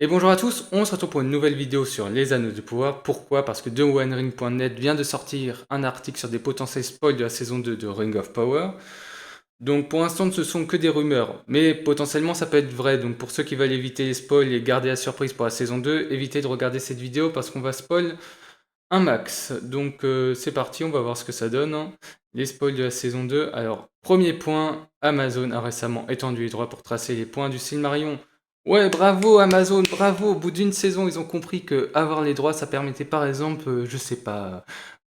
Et bonjour à tous, on se retrouve pour une nouvelle vidéo sur les anneaux de pouvoir. Pourquoi? Parce que TheOneRing.net vient de sortir un article sur des potentiels spoils de la saison 2 de Ring of Power. Donc pour l'instant ce sont que des rumeurs, mais potentiellement ça peut être vrai. Donc pour ceux qui veulent éviter les spoils et garder la surprise pour la saison 2, évitez de regarder cette vidéo parce qu'on va spoil un max. Donc c'est parti, on va voir ce que ça donne, hein. Les spoils de la saison 2. Alors, premier point, Amazon a récemment étendu les droits pour tracer les points du Silmarillion. Ouais, bravo Amazon, bravo. Au bout d'une saison, ils ont compris que avoir les droits, ça permettait par exemple, je sais pas,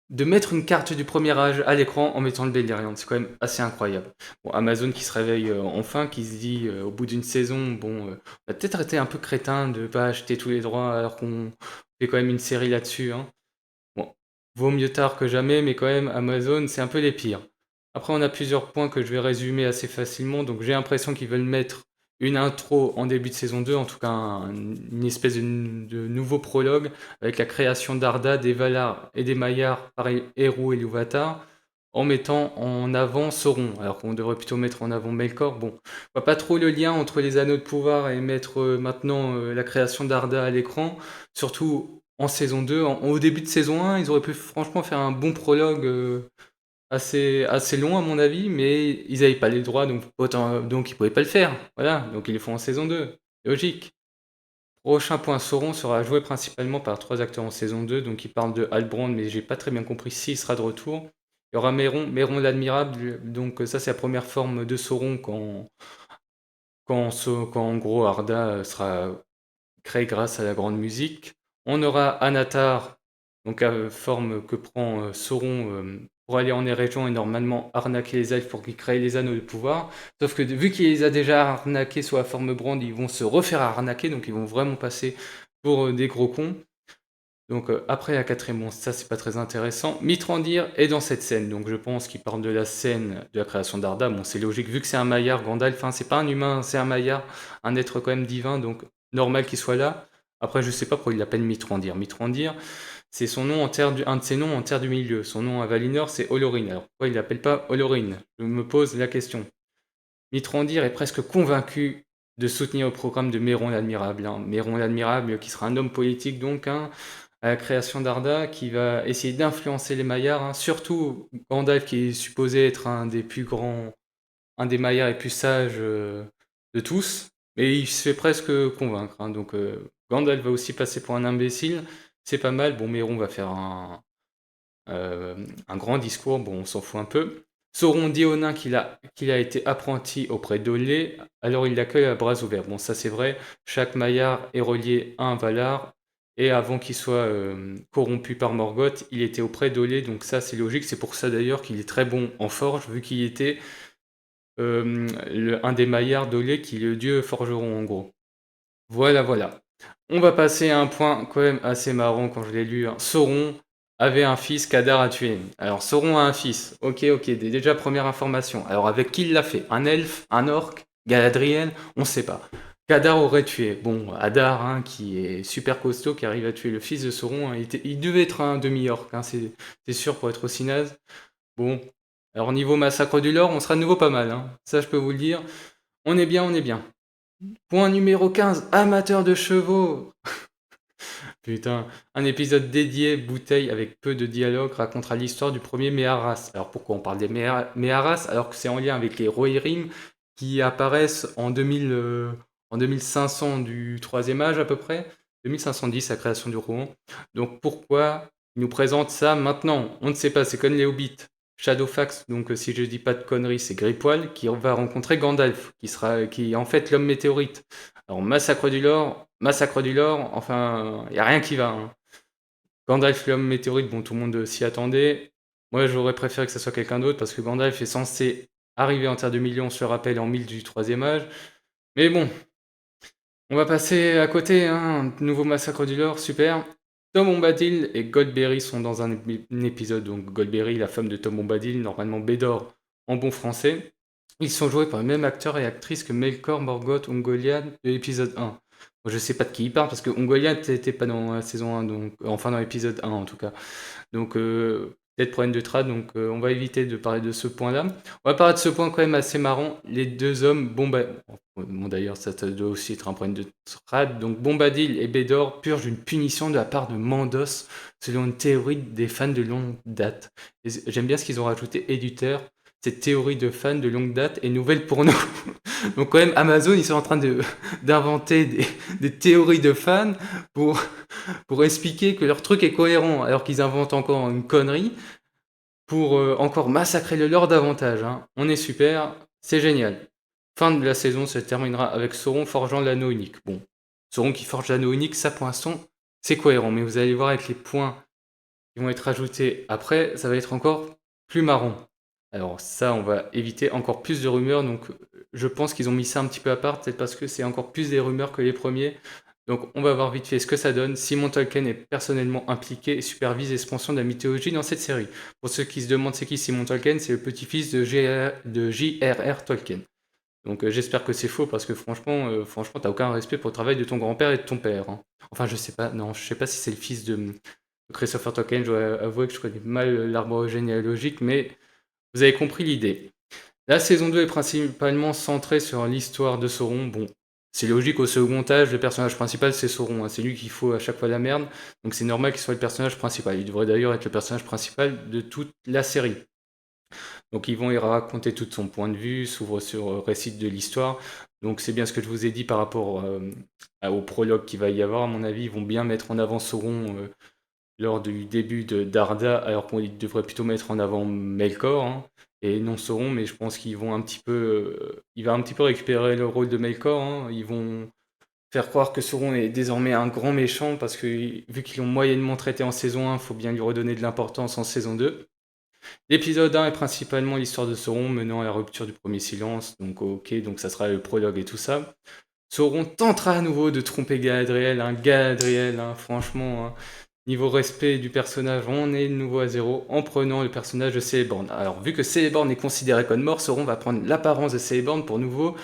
de mettre une carte du premier âge à l'écran en mettant le Beleriand. C'est quand même assez incroyable. Bon, Amazon qui se réveille enfin, qui se dit au bout d'une saison, bon, on a peut-être été un peu crétin de pas acheter tous les droits alors qu'on fait quand même une série là-dessus, hein. Bon, vaut mieux tard que jamais, mais quand même, Amazon, c'est un peu les pires. Après, on a plusieurs points que je vais résumer assez facilement. Donc, j'ai l'impression qu'ils veulent mettre une intro en début de saison 2, en tout cas une espèce de nouveau prologue, avec la création d'Arda, des Valar et des Maillars par Eru et Ilúvatar, en mettant en avant Sauron, alors qu'on devrait plutôt mettre en avant Melkor. Bon, je vois pas trop le lien entre les anneaux de pouvoir et mettre maintenant la création d'Arda à l'écran, surtout en saison 2. Au début de saison 1, ils auraient pu franchement faire un bon prologue assez long à mon avis, mais ils n'avaient pas les droits, donc ils pouvaient pas le faire. Voilà, donc ils le font en saison 2. Logique. Prochain point, Sauron sera joué principalement par trois acteurs en saison 2, donc il parle de Halbrand, mais j'ai pas très bien compris s'il sera de retour. Il y aura Méron l'Admirable, donc ça c'est la première forme de Sauron quand en gros Arda sera créé grâce à la grande musique. On aura Anatar, donc la forme que prend Sauron pour aller en Eregion et normalement arnaquer les elfes pour qu'ils créent les anneaux de pouvoir. Sauf que vu qu'il les a déjà arnaqués sous la forme Brand, ils vont se refaire arnaquer, donc ils vont vraiment passer pour des gros cons. Donc après la quatrième monstre, ça c'est pas très intéressant. Mithrandir est dans cette scène, donc je pense qu'il parle de la scène de la création d'Arda. Bon, c'est logique, vu que c'est un Maillard, Gandalf, hein, c'est pas un humain, c'est un Maillard, un être quand même divin, donc normal qu'il soit là. Après, je sais pas pourquoi il l'appelle Mithrandir. Mithrandir, c'est son nom un de ses noms en Terre du Milieu. Son nom à Valinor, c'est Olorin. Alors pourquoi il l'appelle pas Olorin? Je me pose la question. Mithrandir est presque convaincu de soutenir le programme de Méron l'Admirable, hein. Méron l'Admirable, qui sera un homme politique donc, hein, à la création d'Arda, qui va essayer d'influencer les Maillards, hein. Surtout Gandalf, qui est supposé être un des plus grands, un des Maillards les plus sages de tous, mais il se fait presque convaincre, hein. Donc Gandalf va aussi passer pour un imbécile, c'est pas mal. Bon, Méron va faire un grand discours, bon, on s'en fout un peu. Sauron dit au nain qu'il a été apprenti auprès d'Olé, alors il l'accueille à bras ouverts. Bon, ça c'est vrai, chaque Maillard est relié à un Valar, et avant qu'il soit corrompu par Morgoth, il était auprès d'Olé, donc ça c'est logique, c'est pour ça d'ailleurs qu'il est très bon en forge, vu qu'il était un des Maillards d'Olé, qui est le dieu forgeron en gros. Voilà, voilà. On va passer à un point quand même assez marrant quand je l'ai lu, hein. Sauron avait un fils qu'Adar a tué. Alors Sauron a un fils. Ok, ok, déjà première information. Alors avec qui il l'a fait? Un elfe? Un orc? Galadriel? On sait pas. Qu'Adar aurait tué. Bon, Adar, hein, qui est super costaud, qui arrive à tuer le fils de Sauron, hein, il devait être un demi-orc, hein, c'est sûr pour être aussi naze. Bon, alors niveau massacre du lore, on sera de nouveau pas mal, hein. Ça je peux vous le dire. On est bien, on est bien. Point numéro 15, amateur de chevaux. Putain, un épisode dédié bouteille avec peu de dialogue racontera l'histoire du premier Méharas. Alors pourquoi on parle des Méharas alors que c'est en lien avec les Rohirrim qui apparaissent en 2500 du troisième âge à peu près, 2510 la création du Rohan. Donc pourquoi ils nous présentent ça maintenant? On ne sait pas, c'est comme les Hobbits. Shadowfax, donc si je dis pas de conneries, c'est Greypoil qui va rencontrer Gandalf, qui est en fait l'homme météorite. Alors Massacre du lore, enfin, il n'y a rien qui va, hein. Gandalf l'homme météorite, bon, tout le monde s'y attendait. Moi, j'aurais préféré que ce soit quelqu'un d'autre parce que Gandalf est censé arriver en Terre de Million, on se le rappelle, en 1000 du troisième âge. Mais bon, on va passer à côté, hein. Nouveau Massacre du lore, super. Tom Bombadil et Goldberry sont dans un épisode, donc Goldberry, la femme de Tom Bombadil, normalement Bédor en bon français. Ils sont joués par le même acteur et actrice que Melkor, Morgoth, Ungoliant de l'épisode 1. Bon, je sais pas de qui il parle parce que Ungoliant n'était pas dans la saison 1, donc, enfin dans l'épisode 1 en tout cas. Donc peut-être problème de trad, donc on va éviter de parler de ce point-là. On va parler de ce point quand même assez marrant. Les deux hommes, bon d'ailleurs ça doit aussi être un problème de trad, donc Bombadil et Bédor purgent une punition de la part de Mandos selon une théorie des fans de longue date. J'aime bien ce qu'ils ont rajouté éditeur. Cette théorie de fans de longue date est nouvelle pour nous. Donc quand même Amazon ils sont en train d'inventer des théories de fans pour expliquer que leur truc est cohérent alors qu'ils inventent encore une connerie pour encore massacrer le lore davantage. Hein. On est super, c'est génial. Fin de la saison se terminera avec Sauron forgeant l'anneau unique. Bon, Sauron qui forge l'anneau unique, ça pour l'instant, c'est cohérent. Mais vous allez voir avec les points qui vont être ajoutés après, ça va être encore plus marrant. Alors ça, on va éviter encore plus de rumeurs. Donc je pense qu'ils ont mis ça un petit peu à part, peut-être parce que c'est encore plus des rumeurs que les premiers. Donc on va voir vite fait ce que ça donne. Simon Tolkien est personnellement impliqué et supervise l'expansion de la mythologie dans cette série. Pour ceux qui se demandent c'est qui Simon Tolkien, c'est le petit-fils de J.R.R. Tolkien. Donc j'espère que c'est faux parce que franchement t'as aucun respect pour le travail de ton grand-père et de ton père. Hein. Enfin je sais pas, non, je sais pas si c'est le fils de Christopher Tolkien, je dois avouer que je connais mal l'arbre généalogique, mais vous avez compris l'idée. La saison 2 est principalement centrée sur l'histoire de Sauron. Bon, c'est logique au second âge, le personnage principal c'est Sauron, hein. C'est lui qu'il faut à chaque fois la merde, donc c'est normal qu'il soit le personnage principal. Il devrait d'ailleurs être le personnage principal de toute la série. Donc ils vont y raconter tout son point de vue, s'ouvre sur le récit de l'histoire. Donc c'est bien ce que je vous ai dit par rapport au prologue qu'il va y avoir. À mon avis, ils vont bien mettre en avant Sauron lors du début de Darda, alors qu'on devrait plutôt mettre en avant Melkor, hein, et non Sauron, mais je pense qu'ils vont un petit peu, il va un petit peu récupérer le rôle de Melkor, hein. Ils vont faire croire que Sauron est désormais un grand méchant, parce que vu qu'ils l'ont moyennement traité en saison 1, il faut bien lui redonner de l'importance en saison 2. L'épisode 1 est principalement l'histoire de Sauron menant à la rupture du premier silence, donc ok, donc ça sera le prologue et tout ça. Sauron tentera à nouveau de tromper Galadriel, hein, franchement, hein. Niveau respect du personnage, on est de nouveau à zéro en prenant le personnage de Celeborn. Alors, vu que Celeborn est considéré comme mort, Sauron va prendre l'apparence de Celeborn pour nouveau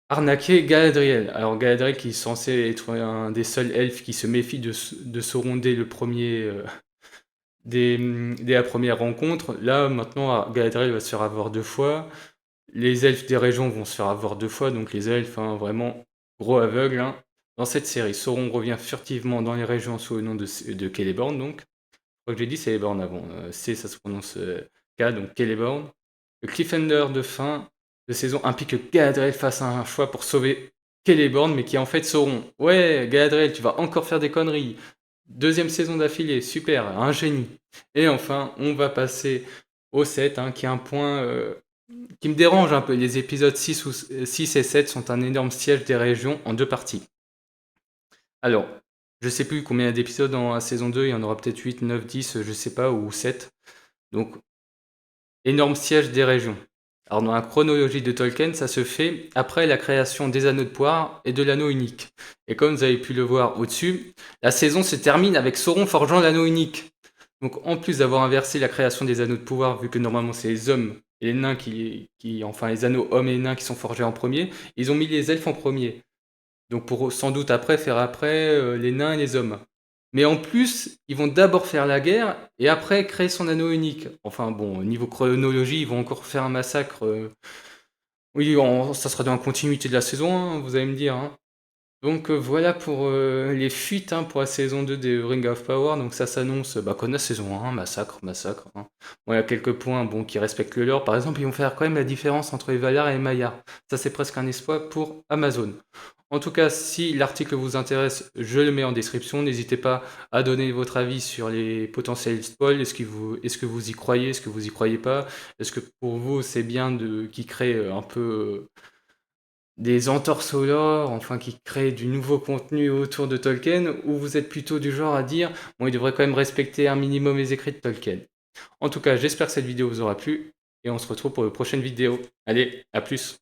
arnaquer Galadriel. Alors, Galadriel qui est censé être un des seuls elfes qui se méfie de Sauron dès le premier, dès la première rencontre. Là, maintenant, Galadriel va se faire avoir 2 fois. Les elfes des régions vont se faire avoir 2 fois, donc les elfes, hein, vraiment gros aveugles. Hein. Dans cette série, Sauron revient furtivement dans les régions sous le nom de Celeborn, donc. Je crois que j'ai dit Celeborn avant. C, ça se prononce K, donc Celeborn. Le cliffhanger de fin de saison implique que Galadriel fasse un choix pour sauver Celeborn, mais qui en fait Sauron. Ouais, Galadriel, tu vas encore faire des conneries. Deuxième saison d'affilée, super, un génie. Et enfin, on va passer au 7, hein, qui est un point qui me dérange un peu. Les épisodes 6 et 7 sont un énorme siège des régions en 2 parties. Alors, je sais plus combien il y a d'épisodes dans la saison 2, il y en aura peut-être 8, 9, 10, je sais pas, ou 7. Donc, énorme siège des régions. Alors, dans la chronologie de Tolkien, ça se fait après la création des Anneaux de Poire et de l'Anneau unique. Et comme vous avez pu le voir au-dessus, la saison se termine avec Sauron forgeant l'Anneau unique. Donc, en plus d'avoir inversé la création des Anneaux de Pouvoir, vu que normalement c'est les hommes et les nains enfin les anneaux hommes et les nains qui sont forgés en premier, ils ont mis les elfes en premier. Donc pour sans doute faire après les nains et les hommes. Mais en plus, ils vont d'abord faire la guerre et après créer son anneau unique. Enfin bon, au niveau chronologie, ils vont encore faire un massacre. Oui, ça sera dans la continuité de la saison, hein, vous allez me dire. Hein. Donc voilà pour les fuites, hein, pour la saison 2 des Ring of Power. Donc ça s'annonce comme la saison 1, massacre. Hein. Bon, il y a quelques points qui respectent le lore. Par exemple, ils vont faire quand même la différence entre les Valar et les Maillards. Ça c'est presque un exploit pour Amazon. En tout cas, si l'article vous intéresse, je le mets en description. N'hésitez pas à donner votre avis sur les potentiels spoils. Est-ce que vous y croyez? Est-ce que vous y croyez pas? Est-ce que pour vous, c'est bien qu'ils créent un peu des entorses au lore, enfin qui créent du nouveau contenu autour de Tolkien, ou vous êtes plutôt du genre à dire, bon, il devrait quand même respecter un minimum les écrits de Tolkien. En tout cas, j'espère que cette vidéo vous aura plu, et on se retrouve pour une prochaine vidéo. Allez, à plus!